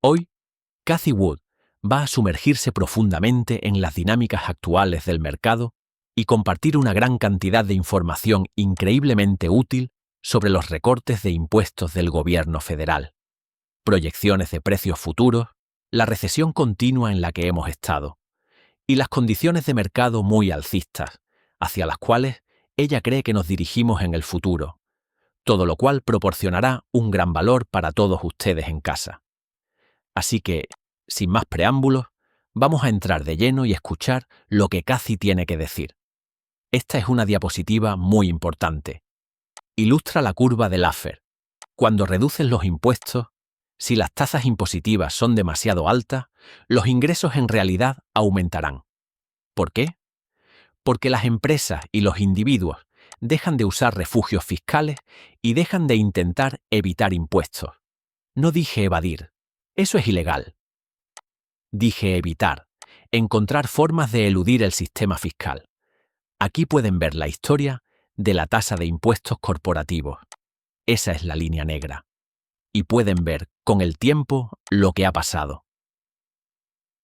Hoy, Cathie Wood va a sumergirse profundamente en las dinámicas actuales del mercado y compartir una gran cantidad de información increíblemente útil sobre los recortes de impuestos del gobierno federal, proyecciones de precios futuros, la recesión continua en la que hemos estado y las condiciones de mercado muy alcistas, hacia las cuales ella cree que nos dirigimos en el futuro, todo lo cual proporcionará un gran valor para todos ustedes en casa. Así que, sin más preámbulos, vamos a entrar de lleno y escuchar lo que Cathie tiene que decir. Esta es una diapositiva muy importante. Ilustra la curva de Laffer. Cuando reduces los impuestos, si las tasas impositivas son demasiado altas, los ingresos en realidad aumentarán. ¿Por qué? Porque las empresas y los individuos dejan de usar refugios fiscales y dejan de intentar evitar impuestos. No dije evadir. Eso es ilegal. Dije evitar, encontrar formas de eludir el sistema fiscal. Aquí pueden ver la historia de la tasa de impuestos corporativos. Esa es la línea negra. Y pueden ver, con el tiempo, lo que ha pasado.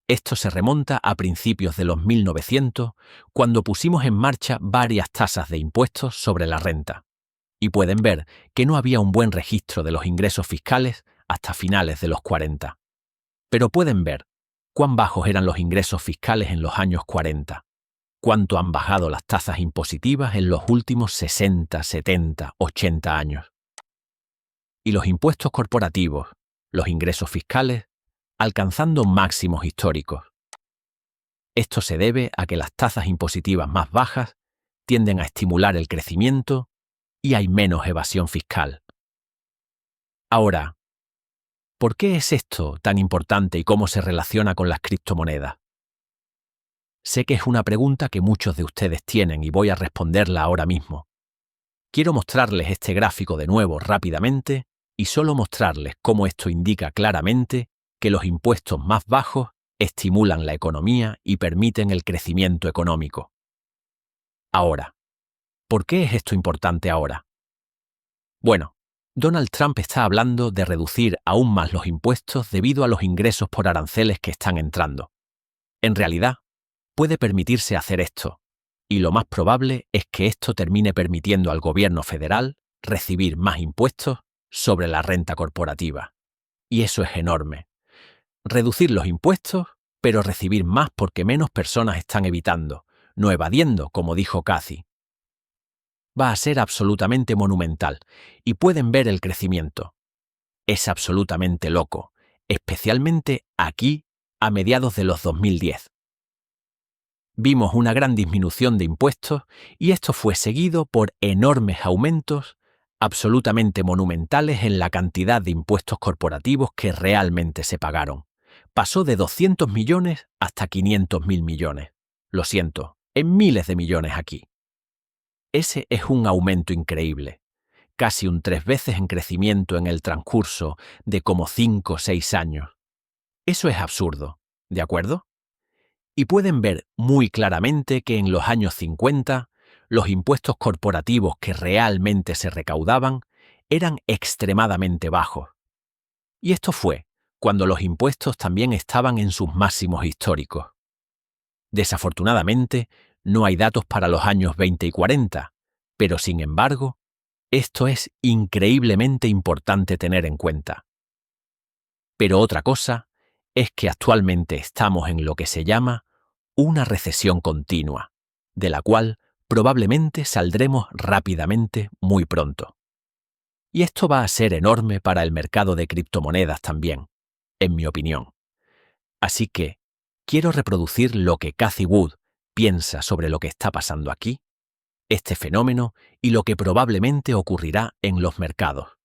Esto se remonta a principios de los 1900, cuando pusimos en marcha varias tasas de impuestos sobre la renta. Y pueden ver que no había un buen registro de los ingresos fiscales hasta finales de los 40. Pero pueden ver cuán bajos eran los ingresos fiscales en los años 40, cuánto han bajado las tasas impositivas en los últimos 60, 70, 80 años. Y los impuestos corporativos, los ingresos fiscales, alcanzando máximos históricos. Esto se debe a que las tasas impositivas más bajas tienden a estimular el crecimiento y hay menos evasión fiscal. Ahora, ¿por qué es esto tan importante y cómo se relaciona con las criptomonedas? Sé que es una pregunta que muchos de ustedes tienen y voy a responderla ahora mismo. Quiero mostrarles este gráfico de nuevo rápidamente y solo mostrarles cómo esto indica claramente que los impuestos más bajos estimulan la economía y permiten el crecimiento económico. Ahora, ¿por qué es esto importante ahora? Bueno, Donald Trump está hablando de reducir aún más los impuestos debido a los ingresos por aranceles que están entrando. En realidad, puede permitirse hacer esto, y lo más probable es que esto termine permitiendo al gobierno federal recibir más impuestos sobre la renta corporativa. Y eso es enorme. Reducir los impuestos, pero recibir más porque menos personas están evitando, no evadiendo, como dijo Cathie. Va a ser absolutamente monumental, y pueden ver el crecimiento. Es absolutamente loco, especialmente aquí a mediados de los 2010. Vimos una gran disminución de impuestos y esto fue seguido por enormes aumentos absolutamente monumentales en la cantidad de impuestos corporativos que realmente se pagaron. Pasó de 200 millones hasta 500.000 millones. Lo siento, en miles de millones aquí. Ese es un aumento increíble, casi un 3 veces en crecimiento en el transcurso de como 5 o 6 años. Eso es absurdo, ¿de acuerdo? Y pueden ver muy claramente que en los años 50, los impuestos corporativos que realmente se recaudaban eran extremadamente bajos. Y esto fue cuando los impuestos también estaban en sus máximos históricos. Desafortunadamente, no hay datos para los años 20 y 40, pero sin embargo, esto es increíblemente importante tener en cuenta. Pero otra cosa es que actualmente estamos en lo que se llama una recesión continua, de la cual probablemente saldremos rápidamente muy pronto. Y esto va a ser enorme para el mercado de criptomonedas también, en mi opinión. Así que, quiero reproducir lo que Cathie Wood piensa sobre lo que está pasando aquí, este fenómeno y lo que probablemente ocurrirá en los mercados,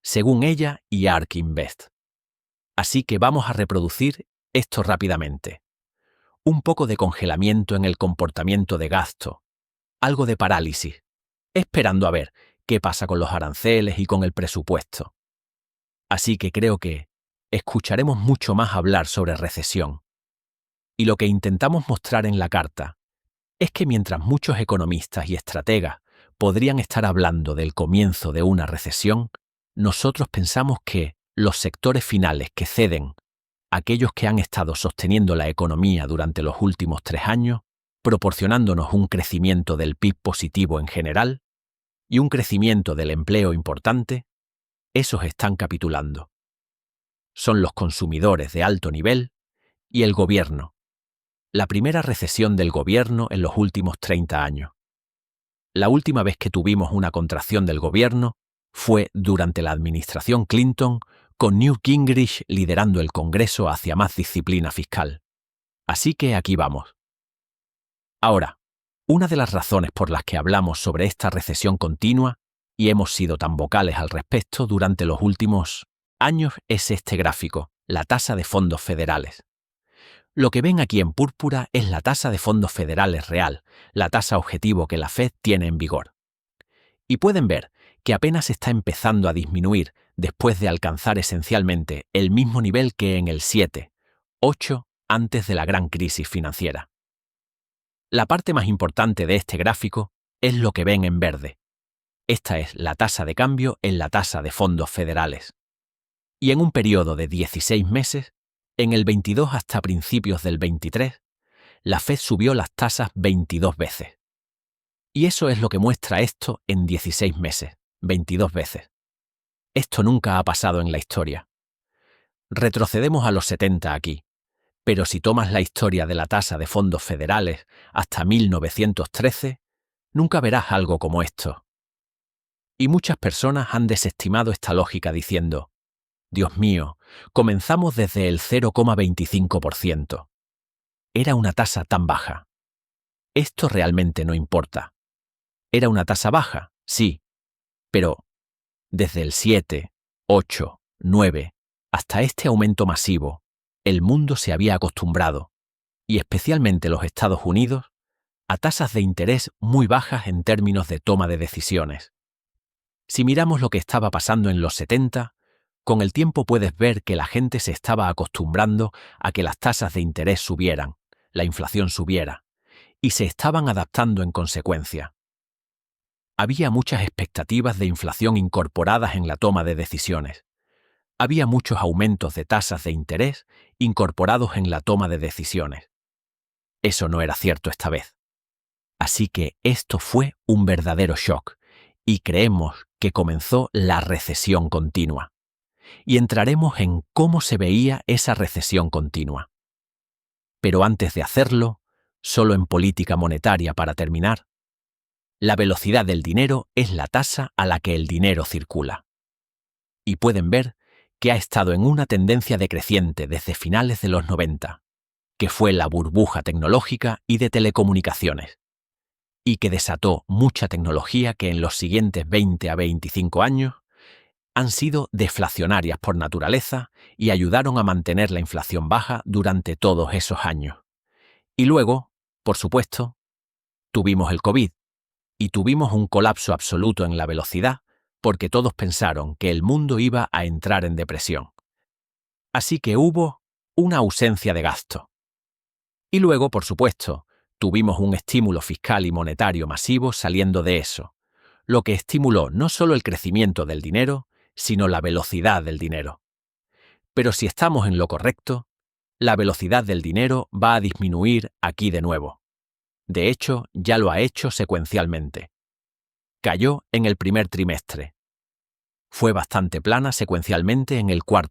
según ella y ARK Invest. Así que vamos a reproducir esto rápidamente. Un poco de congelamiento en el comportamiento de gasto, algo de parálisis, esperando a ver qué pasa con los aranceles y con el presupuesto. Así que creo que escucharemos mucho más hablar sobre recesión. Y lo que intentamos mostrar en la carta es que mientras muchos economistas y estrategas podrían estar hablando del comienzo de una recesión, nosotros pensamos que los sectores finales que ceden, aquellos que han estado sosteniendo la economía durante los últimos 3 años, proporcionándonos un crecimiento del PIB positivo en general y un crecimiento del empleo importante, esos están capitulando. Son los consumidores de alto nivel y el gobierno. La primera recesión del gobierno en los últimos 30 años. La última vez que tuvimos una contracción del gobierno fue durante la administración Clinton, con Newt Gingrich liderando el Congreso hacia más disciplina fiscal. Así que aquí vamos. Ahora, una de las razones por las que hablamos sobre esta recesión continua y hemos sido tan vocales al respecto durante los últimos años es este gráfico, la tasa de fondos federales. Lo que ven aquí en púrpura es la tasa de fondos federales real, la tasa objetivo que la Fed tiene en vigor. Y pueden ver que apenas está empezando a disminuir después de alcanzar esencialmente el mismo nivel que en el 7, 8 antes de la gran crisis financiera. La parte más importante de este gráfico es lo que ven en verde. Esta es la tasa de cambio en la tasa de fondos federales. Y en un periodo de 16 meses, en el 22 hasta principios del 23, la Fed subió las tasas 22 veces. Y eso es lo que muestra esto en 16 meses, 22 veces. Esto nunca ha pasado en la historia. Retrocedemos a los 70 aquí, pero si tomas la historia de la tasa de fondos federales hasta 1913, nunca verás algo como esto. Y muchas personas han desestimado esta lógica diciendo: Dios mío, comenzamos desde el 0,25%. Era una tasa tan baja. Esto realmente no importa. Era una tasa baja, sí, pero desde el 7, 8, 9, hasta este aumento masivo, el mundo se había acostumbrado, y especialmente los Estados Unidos, a tasas de interés muy bajas en términos de toma de decisiones. Si miramos lo que estaba pasando en los 70, con el tiempo puedes ver que la gente se estaba acostumbrando a que las tasas de interés subieran, la inflación subiera, y se estaban adaptando en consecuencia. Había muchas expectativas de inflación incorporadas en la toma de decisiones. Había muchos aumentos de tasas de interés incorporados en la toma de decisiones. Eso no era cierto esta vez. Así que esto fue un verdadero shock, y creemos que comenzó la recesión continua. Y entraremos en cómo se veía esa recesión continua. Pero antes de hacerlo, solo en política monetaria para terminar, la velocidad del dinero es la tasa a la que el dinero circula. Y pueden ver que ha estado en una tendencia decreciente desde finales de los 90, que fue la burbuja tecnológica y de telecomunicaciones, y que desató mucha tecnología que en los siguientes 20 a 25 años han sido deflacionarias por naturaleza y ayudaron a mantener la inflación baja durante todos esos años. Y luego, por supuesto, tuvimos el COVID y tuvimos un colapso absoluto en la velocidad porque todos pensaron que el mundo iba a entrar en depresión. Así que hubo una ausencia de gasto. Y luego, por supuesto, tuvimos un estímulo fiscal y monetario masivo saliendo de eso, lo que estimuló no solo el crecimiento del dinero, sino la velocidad del dinero. Pero si estamos en lo correcto, la velocidad del dinero va a disminuir aquí de nuevo. De hecho, ya lo ha hecho secuencialmente. Cayó en el primer trimestre. Fue bastante plana secuencialmente en el cuarto